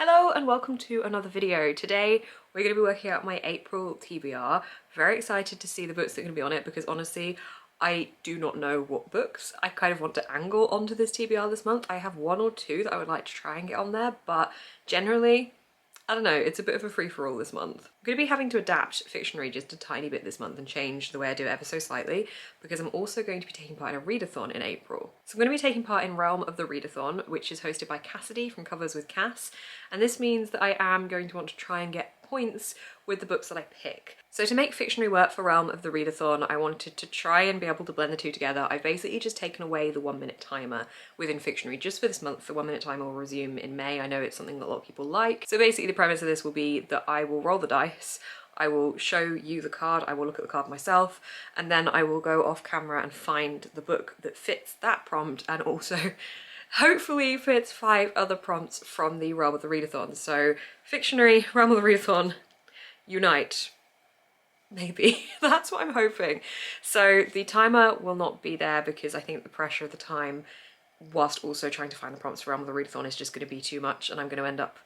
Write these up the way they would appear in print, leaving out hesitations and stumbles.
Hello and welcome to another video. Today we're going to be working out my April TBR. Very excited to see the books that are going to be on it because honestly I do not know what books I kind of want to angle onto this TBR this month. I have one or two that I would like to try and get on there, but generally I don't know, it's a bit of a free-for-all this month. I'm going to be having to adapt Fictionary just a tiny bit this month and change the way I do it ever so slightly because I'm also going to be taking part in a readathon in April. So I'm going to be taking part in Realm of the Readathon, which is hosted by Cassidy from Covers with Cass, and this means that I am going to want to try and get points with the books that I pick. So to make Fictionary work for Realm of the Readathon, I wanted to try and be able to blend the two together. I've basically just taken away the 1 minute timer within Fictionary just for this month. The 1 minute timer will resume in May. I know it's something that a lot of people like. So basically the premise of this will be that I will roll the dice, I will show you the card, I will look at the card myself, and then I will go off camera and find the book that fits that prompt and also hopefully fits 5 other prompts from the Realm of the Readathon. So Fictionary, Realm of the Readathon, unite. Maybe. That's what I'm hoping. So the timer will not be there because I think the pressure of the time whilst also trying to find the prompts for Realm of the Readathon is just going to be too much and I'm going to end up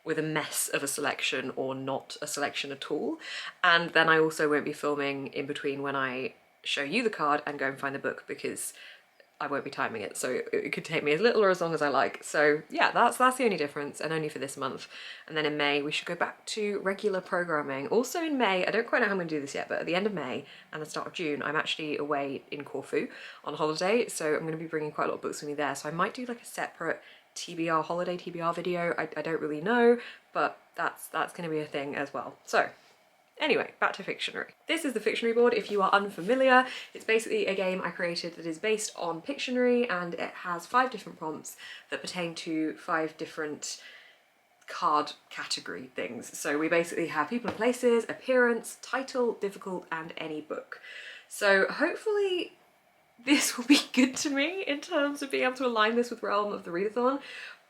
with a mess of a selection or not a selection at all. And then I also won't be filming in between when I show you the card and go and find the book because I won't be timing it, so it could take me as little or as long as I like. So yeah, that's the only difference, and only for this month. And then in May we should go back to regular programming. Also in May, I don't quite know how I'm going to do this yet, but at the end of May and the start of June I'm actually away in Corfu on holiday, so I'm going to be bringing quite a lot of books with me there. So I might do like a separate TBR, holiday TBR video. I don't really know, but that's going to be a thing as well. So anyway, back to Fictionary. This is the Fictionary board if you are unfamiliar. It's basically a game I created that is based on Pictionary and it has 5 different prompts that pertain to 5 different card category things. So we basically have people and places, appearance, title, difficult, and any book. So hopefully this will be good to me in terms of being able to align this with Realm of the Readathon.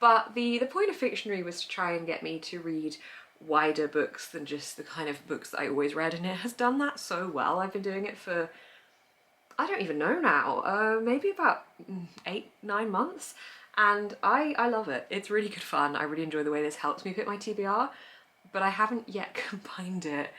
But the point of Fictionary was to try and get me to read wider books than just the kind of books that I always read, and it has done that so well. I've been doing it for, I don't even know now, maybe about 8-9 months, and I love it. It's really good fun. I really enjoy the way this helps me pick my TBR, but I haven't yet combined it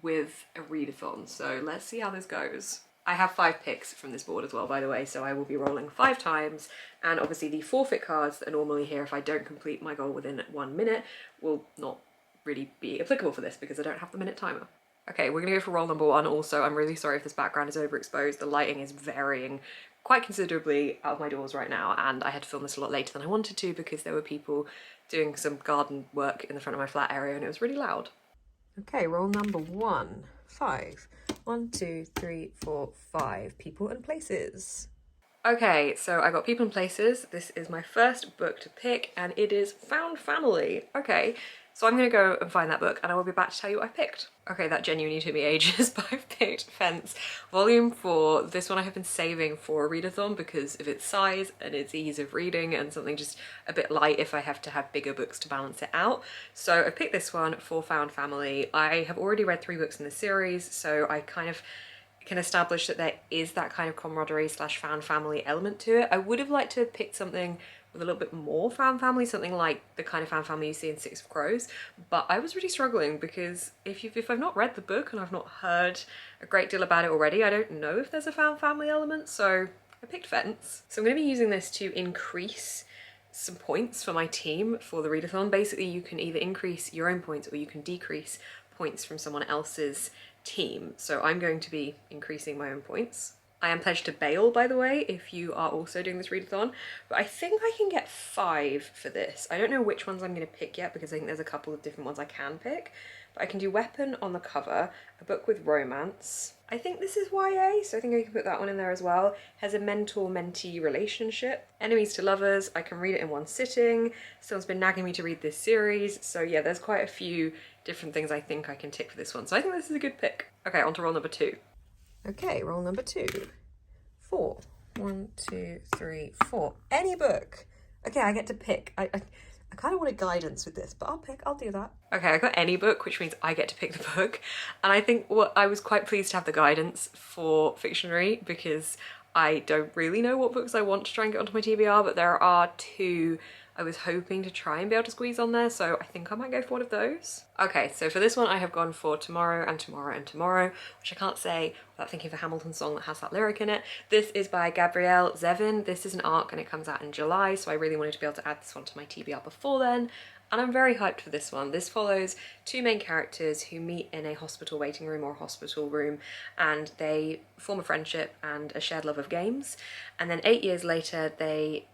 with a readathon, so let's see how this goes. I have 5 picks from this board as well, by the way, so I will be rolling 5 times, and obviously the forfeit cards that are normally here if I don't complete my goal within 1 minute will not really be applicable for this because I don't have the minute timer. Okay, we're gonna go for roll number 1. Also, I'm really sorry if this background is overexposed. The lighting is varying quite considerably out of my doors right now, and I had to film this a lot later than I wanted to because there were people doing some garden work in the front of my flat area and it was really loud. Okay, roll number 1. 5. 1, 2, 3, 4, 5. People and places. Okay, so I got People and Places. This is my first book to pick and it is Found Family. Okay, so I'm gonna go and find that book and I will be back to tell you what I picked. Okay, that genuinely took me ages, but I've picked Fence Volume 4. This one I have been saving for a readathon because of its size and its ease of reading and something just a bit light if I have to have bigger books to balance it out. So I picked this one for Found Family. I have already read 3 books in the series, so I kind of can establish that there is that kind of camaraderie / found family element to it. I would have liked to have picked something with a little bit more found family, something like the kind of found family you see in 6 of Crows, but I was really struggling because if I've not read the book and I've not heard a great deal about it already, I don't know if there's a found family element, so I picked Fence. So I'm going to be using this to increase some points for my team for the readathon. Basically you can either increase your own points or you can decrease points from someone else's team. So I'm going to be increasing my own points. I am pledged to bail, by the way, if you are also doing this readathon, but I think I can get 5 for this. I don't know which ones I'm going to pick yet because I think there's a couple of different ones I can pick, but I can do Weapon on the cover, a book with romance. I think this is YA, so I think I can put that one in there as well. Has a mentor-mentee relationship. Enemies to Lovers, I can read it in 1 sitting. Someone's been nagging me to read this series, so yeah, there's quite a few different things I think I can tick for this one, so I think this is a good pick. Okay, on to roll number 2. Okay, roll number 2. 4. 1, 2, 3, 4. Any book. Okay, I get to pick. I kind of wanted guidance with this, but I'll do that. Okay, I got any book, which means I get to pick the book. And I think I was quite pleased to have the guidance for Fictionary because I don't really know what books I want to try and get onto my TBR, but there are 2 I was hoping to try and be able to squeeze on there, so I think I might go for one of those. Okay, so for this one I have gone for Tomorrow and Tomorrow and Tomorrow, which I can't say without thinking of a Hamilton song that has that lyric in it. This is by Gabrielle Zevin. This is an ARC and it comes out in July, so I really wanted to be able to add this one to my TBR before then. And I'm very hyped for this one. This follows two main characters who meet in a hospital waiting room or hospital room, and they form a friendship and a shared love of games. And then 8 years later, they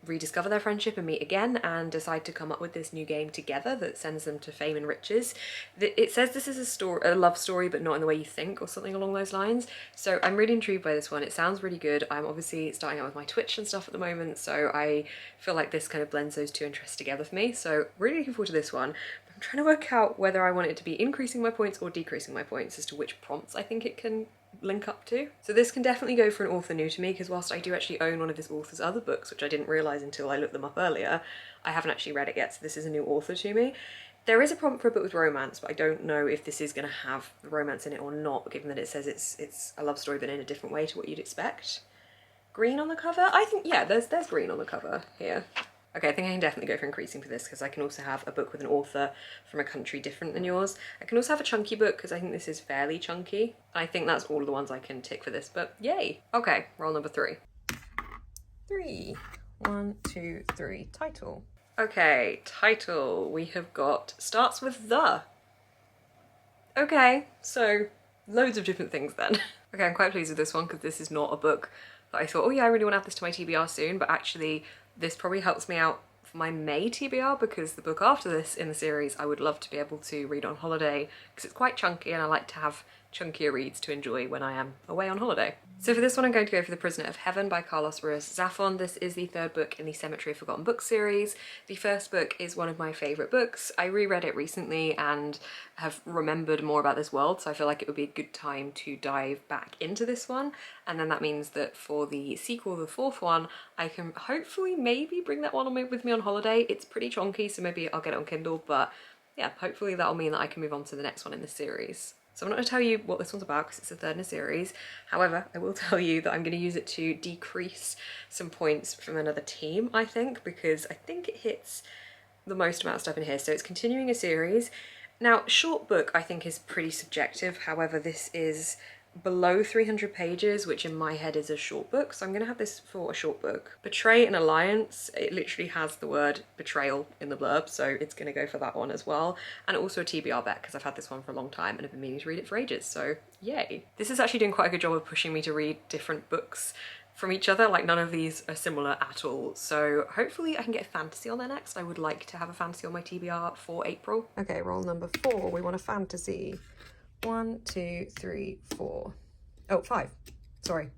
rediscover their friendship and meet again and decide to come up with this new game together that sends them to fame and riches. It says this is a love story, but not in the way you think, or something along those lines. So I'm really intrigued by this one. It sounds really good. I'm obviously starting out with my Twitch and stuff at the moment, so I feel like this kind of blends those two interests together for me. So really looking forward to this one. I'm trying to work out whether I want it to be increasing my points or decreasing my points as to which prompts I think it can link up to. So this can definitely go for an author new to me, because whilst I do actually own one of this author's other books, which I didn't realise until I looked them up earlier, I haven't actually read it yet, so this is a new author to me. There is a prompt for a book with romance, but I don't know if this is going to have the romance in it or not, given that it says it's a love story but in a different way to what you'd expect. Green on the cover? I think, yeah, there's green on the cover here. Okay, I think I can definitely go for increasing for this, because I can also have a book with an author from a country different than yours. I can also have a chunky book, because I think this is fairly chunky. I think that's all of the ones I can tick for this, but yay! Okay, roll number 3. 3. 1, 2, 3. Title. Okay, title. We have got, starts with the. Okay, so loads of different things then. Okay, I'm quite pleased with this one, because this is not a book that I thought, oh yeah, I really want to add this to my TBR soon, but actually this probably helps me out for my May TBR, because the book after this in the series I would love to be able to read on holiday, because it's quite chunky and I like to have chunkier reads to enjoy when I am away on holiday. So for this one I'm going to go for The Prisoner of Heaven by Carlos Ruiz Zafón. This is the third book in the Cemetery of Forgotten Books series. The first book is one of my favourite books. I reread it recently and have remembered more about this world, so I feel like it would be a good time to dive back into this one. And then that means that for the sequel, the fourth one, I can hopefully maybe bring that one with me on holiday. It's pretty chonky, so maybe I'll get it on Kindle, but yeah, hopefully that'll mean that I can move on to the next one in the series. So I'm not going to tell you what this one's about because it's the third in a series. However, I will tell you that I'm going to use it to decrease some points from another team, I think, because I think it hits the most amount of stuff in here. So it's continuing a series. Now, short book I think is pretty subjective. However, this is below 300 pages, which in my head is a short book, so I'm going to have this for a short book. Betray an Alliance, it literally has the word betrayal in the blurb, so it's going to go for that one as well. And also a TBR bet, because I've had this one for a long time and have been meaning to read it for ages, so yay. This is actually doing quite a good job of pushing me to read different books from each other, like none of these are similar at all, so hopefully I can get a fantasy on there next. I would like to have a fantasy on my TBR for April. Okay, roll number 4, we want a fantasy. 1, 2, 3, 4. Oh, 5. Sorry.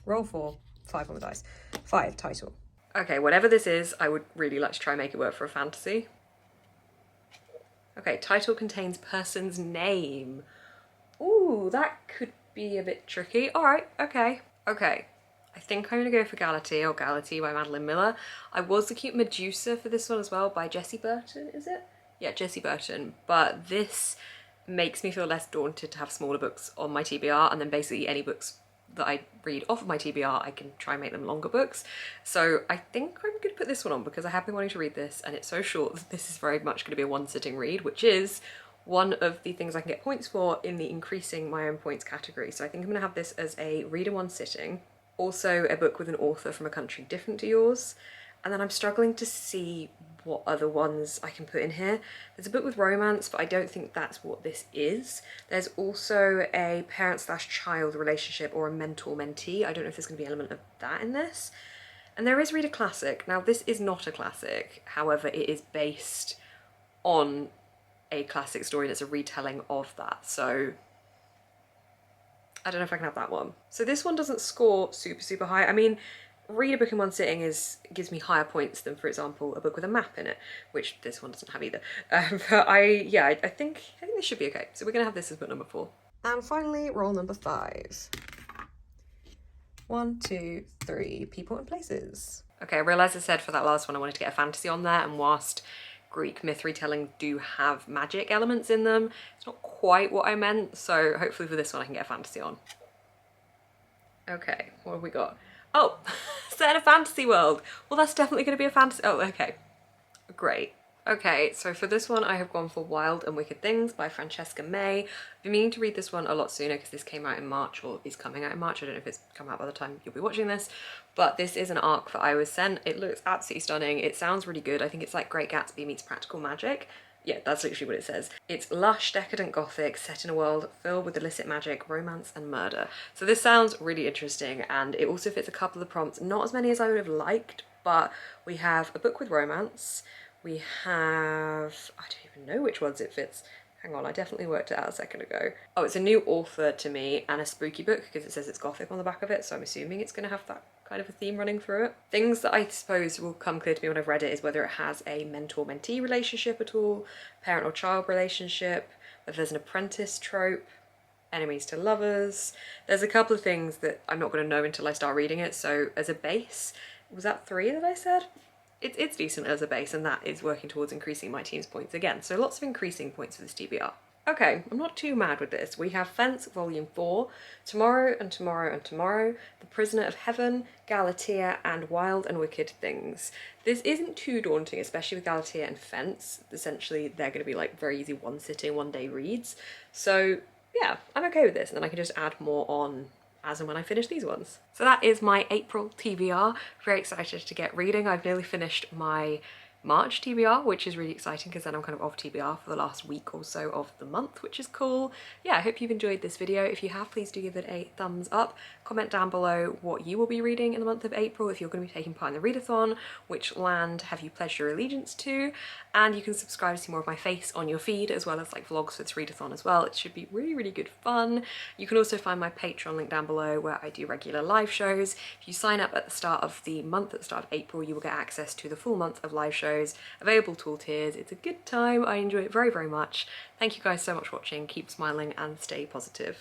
Roll 4. 5 on the dice. 5, title. Okay, whatever this is, I would really like to try and make it work for a fantasy. Okay, title contains person's name. Ooh, that could be a bit tricky. Alright, okay. Okay. I think I'm gonna go for Galatea, or Galatea by Madeline Miller. I was the cute Medusa for this one as well, by Jessie Burton, is it? Yeah, Jessie Burton. But this makes me feel less daunted to have smaller books on my TBR, and then basically any books that I read off of my TBR I can try and make them longer books. So I think I'm going to put this one on because I have been wanting to read this and it's so short that this is very much going to be a one sitting read, which is one of the things I can get points for in the increasing my own points category. So I think I'm going to have this as a read in one sitting, also a book with an author from a country different to yours, and then I'm struggling to see what other ones I can put in here. There's a book with romance, but I don't think that's what this is. There's also a parent/child relationship or a mentor-mentee. I don't know if there's going to be an element of that in this. And there is Read a Classic. Now this is not a classic, however it is based on a classic story that's a retelling of that, so I don't know if I can have that one. So this one doesn't score super high. I mean, read a book in one sitting gives me higher points than, for example, a book with a map in it, which this one doesn't have either. But I think this should be okay. So we're gonna have this as book number 4. And finally, roll number 5. 1, 2, 3, people and places. Okay, I realised I said for that last one I wanted to get a fantasy on there, and whilst Greek myth retelling do have magic elements in them, it's not quite what I meant, so hopefully for this one I can get a fantasy on. Okay, what have we got? Oh, set in a fantasy world. Well, that's definitely going to be a fantasy. Oh, okay. great. Okay, so for this one I have gone for Wild and Wicked Things by Francesca May. I've been meaning to read this one a lot sooner because this came out in March, or is coming out in March. I don't know if it's come out by the time you'll be watching this, but this is an arc that I was sent. It looks absolutely stunning. It sounds really good. I think it's like Great Gatsby meets Practical Magic. Yeah, that's literally what it says. It's lush, decadent gothic set in a world filled with illicit magic, romance and murder. So this sounds really interesting, and it also fits a couple of the prompts. Not as many as I would have liked, but we have a book with romance. We have, I don't even know which ones it fits. Hang on, I definitely worked it out a second ago. Oh, it's a new author to me and a spooky book because it says it's gothic on the back of it, so I'm assuming it's going to have that kind of a theme running through it. Things that I suppose will come clear to me when I've read it is whether it has a mentor-mentee relationship at all, parent or child relationship, whether there's an apprentice trope, enemies to lovers. There's a couple of things that I'm not going to know until I start reading it, so as a base, was that 3 that I said? It's decent as a base, and that is working towards increasing my team's points again. So lots of increasing points for this TBR. Okay, I'm not too mad with this. We have Fence Volume 4, Tomorrow and Tomorrow and Tomorrow, The Prisoner of Heaven, Galatea, and Wild and Wicked Things. This isn't too daunting, especially with Galatea and Fence. Essentially, they're going to be like very easy one-sitting, one-day reads. So yeah, I'm okay with this, and then I can just add more on as and when I finish these ones. So that is my April TBR. Very excited to get reading. I've nearly finished my March TBR, which is really exciting because then I'm kind of off TBR for the last week or so of the month, which is cool. Yeah, I hope you've enjoyed this video. If you have, please do give it a thumbs up. Comment down below what you will be reading in the month of April, if you're going to be taking part in the readathon, which land have you pledged your allegiance to, and you can subscribe to see more of my face on your feed, as well as like vlogs for this readathon as well. It should be really, really good fun. You can also find my Patreon link down below where I do regular live shows. If you sign up at the start of the month, at the start of April, you will get access to the full month of live shows available to all tiers. It's a good time. I enjoy it very, very much. Thank you guys so much for watching. Keep smiling and stay positive.